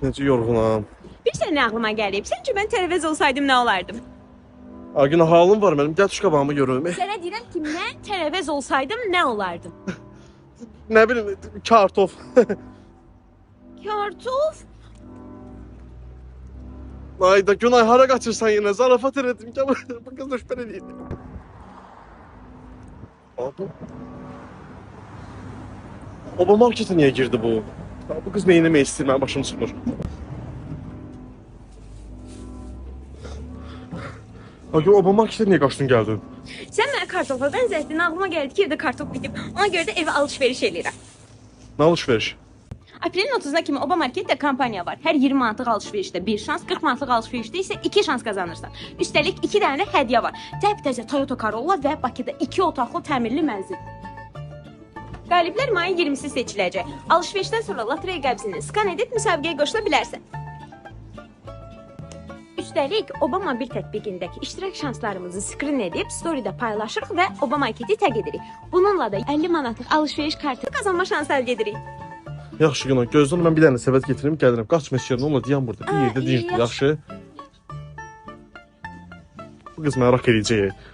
Necə yorğunam. Bilirsən nə ağlıma gəlib? Səncə mən tərəvəz olsaydım nə olardım? Agın halım var mənim. Gəl şu qabağımı görüm. Sənə deyirəm ki, mən tərəvəz olsaydım nə olardım? Nə bilim, kartof. Kartof? Ayda Günay hara qaçırsan yenə? Zarafat elədim. Gəl bu qız düşbən eləyir. Abi. Oba markete niyə girdi bu? Bu qız nə eləmək istəyir? Mənim başım çıxmır. Agın oba markete niyə qaçdın gəldin? Sən mənə kartofa bənzətdin, ağlıma gəldi ki, evdə kartof bitib. Ona görə də evə alış-veriş eləyirəm. Nə alış-veriş? Aprelin 30-na kimi Oba Marketdə kampaniya var. Hər 20 manatlıq alış-verişdə 1 şans, 40 manatlıq alış-verişdə isə 2 şans qazanırsan. Üstəlik 2 dənə hədiyyə var. Təptəzə Toyota Corolla və Bakıda 2 otaqlı təmirli mənzil. Qaliblər mayın 20-si seçiləcək. Alış-verişdən sonra lotereya qəbzini skan edib müsabiqəyə qoşula bilərsən. Üstəlik, Oba mobil tətbiqindəki iştirak şanslarımızı skrin edib, storydə paylaşırıq və Oba Marketi təq edirik. Bununla da 50 manatlıq alış-veriş kartı qazanma şansı əldə edirik. Yaxşı Günay, gözdən mən bir dənə səbət gətirim, gəlirəm. Qaçma işlərini, onunla dayan burada. Bir yerdə dinç, yaxşı? Bu qız mənə rak eləyəcək.